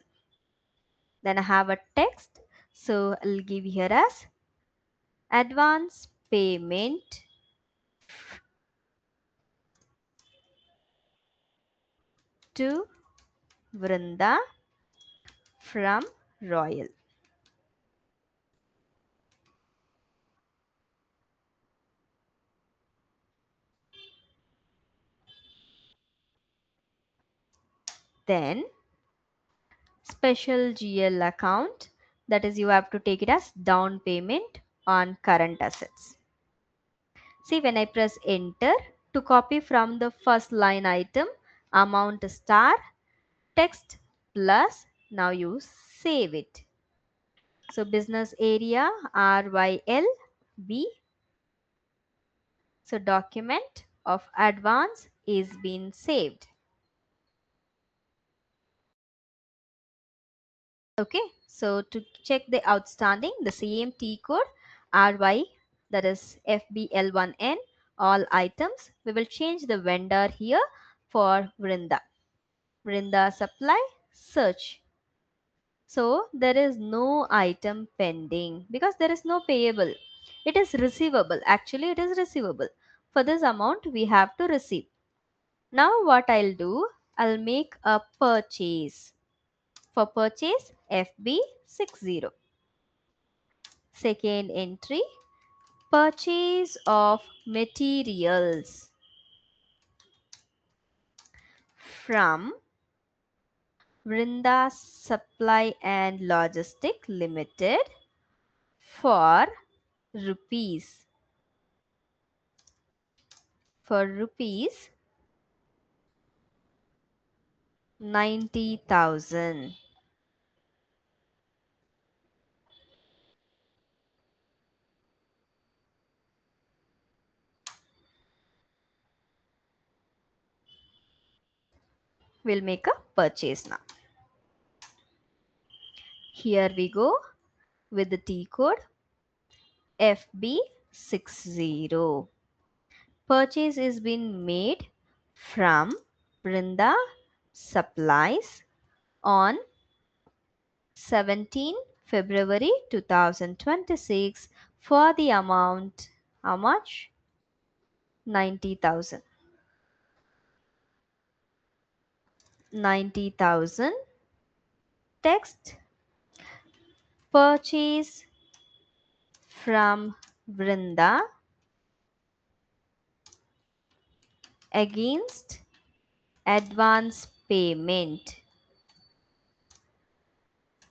Then I have a text. So I'll give here as advance payment to Vrinda from Royal. Then special GL account, that is you have to take it as down payment on current assets. See, when I press enter to copy from the first line item amount star text plus, now you save it. So business area RYLB. So document of advance is being saved. Okay, so to check the outstanding, the same T code RY, that is FBL1N, all items, we will change the vendor here for Vrinda. Vrinda supply, search. So there is no item pending because there is no payable. It is receivable. Actually, it is receivable. For this amount, we have to receive. Now what I'll do, I'll make a purchase. For purchase, FB60. Second entry, purchase of materials from Vrinda Supply and Logistic Limited for rupees for rupees 90,000. We'll make a purchase now. Here we go with the T code FB60. Purchase is being made from Brinda Supplies on 17 February 2026 for the amount, how much? 90,000. 90,000. Text, purchase from Brinda against advance payment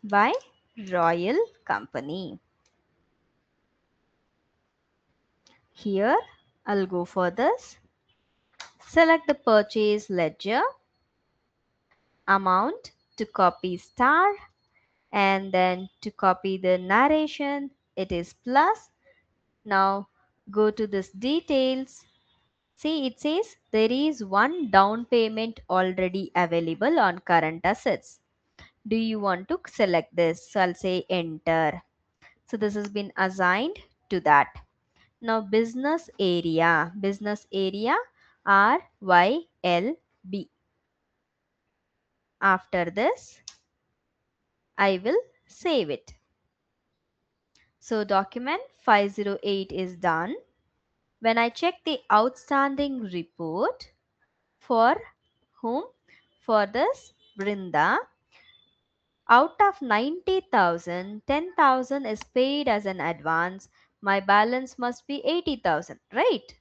by Royal Company. Here I'll go for this. Select the purchase ledger, amount to copy star, and then to copy the narration it is plus. Now go to this details. See, it says there is one down payment already available on current assets. Do you want to select this? So I'll say enter. So this has been assigned to that. Now business area RYLB. After this, I will save it. So document 508 is done. When I check the outstanding report, for whom? For this Brinda, out of 90,000, 10,000 is paid as an advance. My balance must be 80,000, right?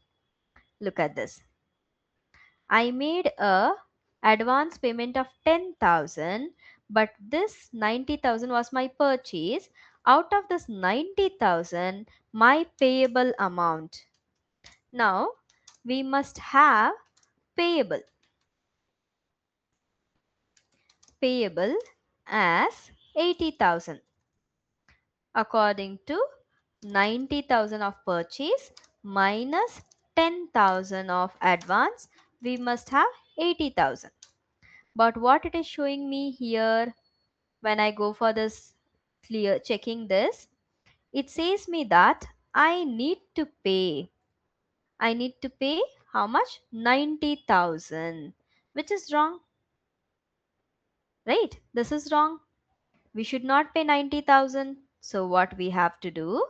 Look at this. I made a advance payment of 10,000, but this 90,000 was my purchase. Out of this 90,000, my payable amount. Now we must have payable. Payable as 80,000. According to 90,000 of purchase minus 10,000 of advance, we must have 80,000. But what it is showing me here, when I go for this clear checking this, it says me that I need to pay. I need to pay how much? 90,000, which is wrong, right? This is wrong. We should not pay 90,000. So what we have to do?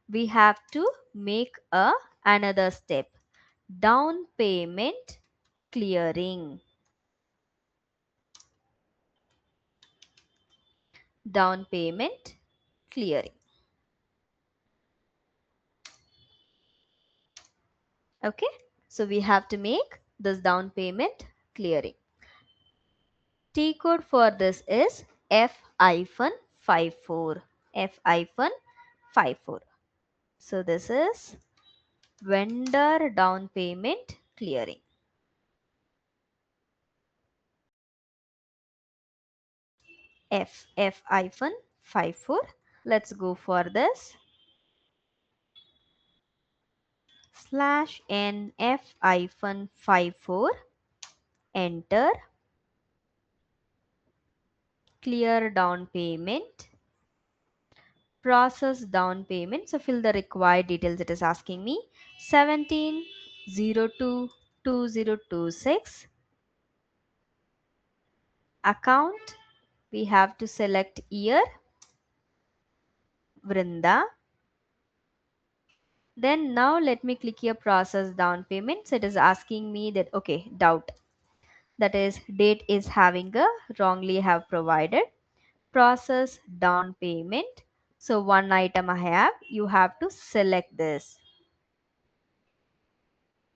We have to make another step. Down payment clearing. Down payment clearing. Okay. So we have to make this down payment clearing. T code for this is F-54. F-54. So this is vendor down payment clearing. F-54. Let's go for this. Slash NF-54. Enter. Clear down payment. Process down payment. So fill the required details it is asking me. 17/02/2026. Account. We have to select year. Vrinda. Then now let me click here process down payment. So it is asking me that, okay, doubt. That is date is having a wrongly have provided. Process down payment. So one item I have, you have to select this.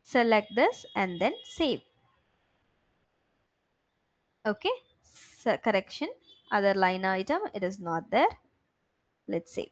Select this and then save. Okay. correction, other line item, it is not there. Let's see.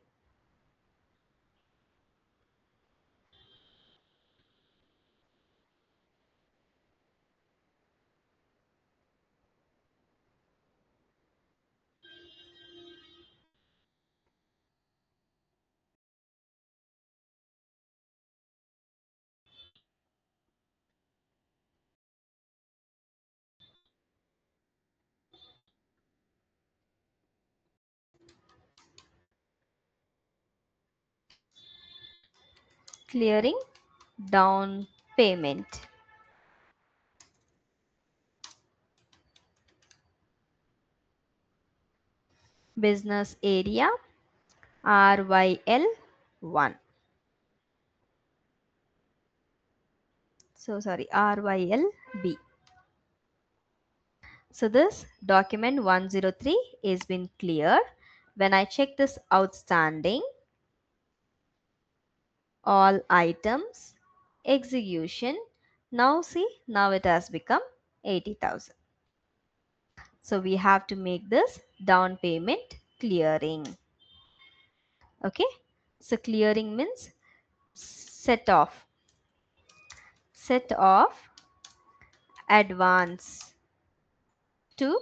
Clearing down payment. Business area RYL1. So sorry, RYLB. So this document 103 is been cleared. When I check this outstanding, all items, execution, now see, now it has become 80,000. So we have to make this down payment clearing. Okay. So clearing means set off. Set off advance to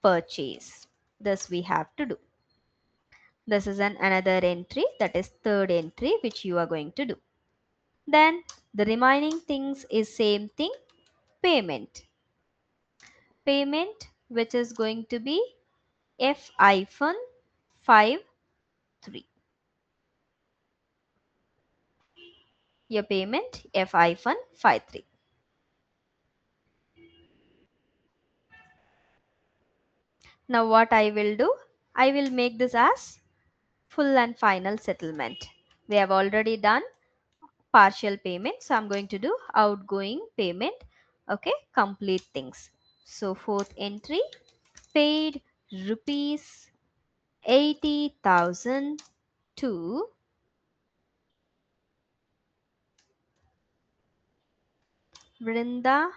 purchase. This we have to do. This is another entry, that is third entry, which you are going to do. Then the remaining things is same thing, payment. Payment, which is going to be F-53. Your payment F-53. Now what I will do, I will make this as full and final settlement. We have already done partial payment, so I'm going to do outgoing payment. Okay, complete things. So fourth entry, paid rupees 80,000 to Vrinda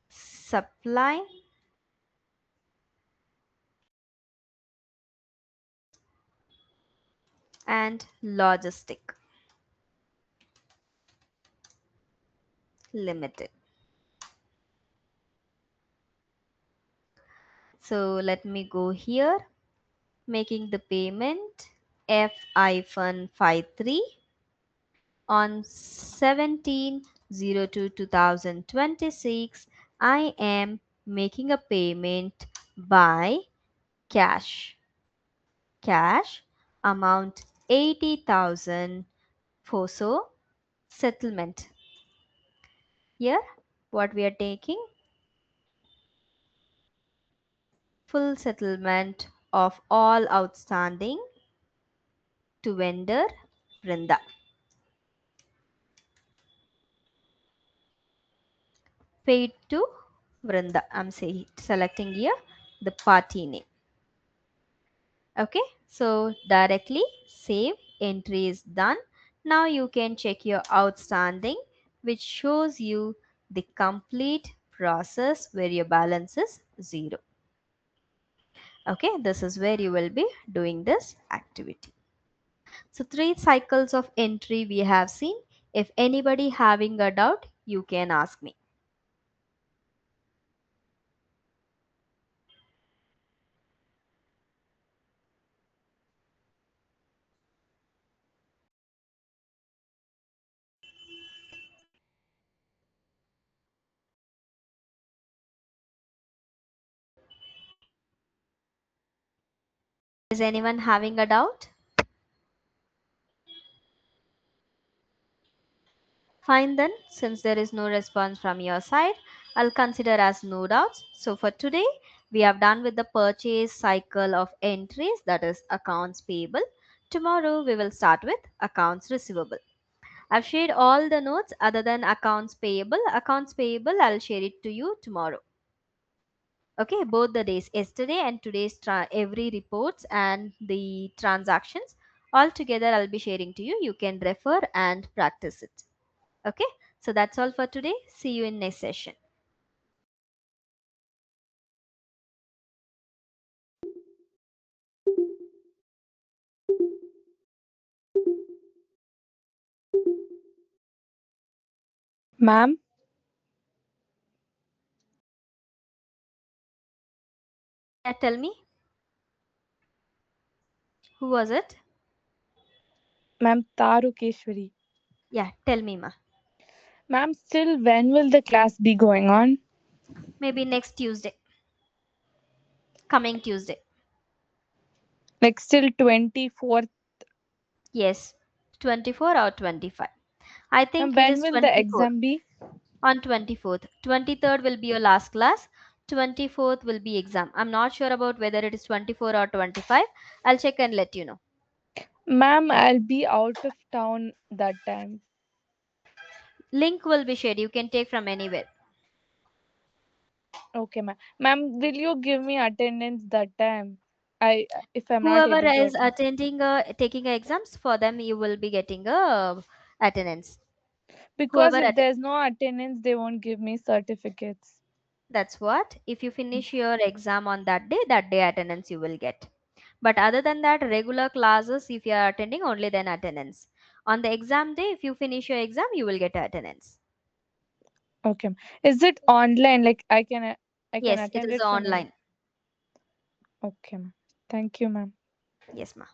Supply and Logistic Limited. So let me go here, making the payment F-53 on 17/02/2026. I am making a payment by cash. Cash amount 80,000 for so settlement. Here what we are taking, full settlement of all outstanding to vendor Vrinda. Paid to Vrinda. I'm selecting here the party name. Okay, so directly save, entry is done. Now you can check your outstanding, which shows you the complete process where your balance is 0. Okay, this is where you will be doing this activity. So 3 cycles of entry we have seen. If anybody having a doubt, you can ask me. Is anyone having a doubt? Fine then, since there is no response from your side, I'll consider as no doubts. So for today, we have done with the purchase cycle of entries, that is accounts payable. Tomorrow we will start with accounts receivable. I've shared all the notes other than accounts payable. Accounts payable, I'll share it to you tomorrow. Okay, both the days, yesterday and today's every reports and the transactions all together I'll be sharing to you. You can refer and practice it. Okay, so that's all for today. See you in next session. Ma'am, Yeah, tell me. Who was it? ma'am Tarukeshwari. Yeah, tell me, ma. Ma'am, still when will the class be going on? Maybe next Tuesday. Coming Tuesday. Like still 24th. Yes. 24 or 25. I Ma'am, think it when is will the 24th. exam be? On 24th. 23rd will be your last class. 24th will be exam. I'm not sure about whether it is 24 or 25. I'll check and let you know. Ma'am, I'll be out of town that time. Link will be shared. You can take from anywhere. Okay, ma'am. Ma'am, will you give me attendance that time? I if I'm not Whoever able to is attend. attending taking exams for them, you will be getting a attendance. Because Whoever if attend. there's no attendance, they won't give me certificates. That's what. If you finish your exam on that day attendance you will get. But other than that, regular classes, if you are attending, only then attendance. On the exam day, if you finish your exam, you will get attendance. Okay. Is it online? Like I can Yes, it attend is it from any. online. Okay, ma'am. Thank you, ma'am. Yes, ma.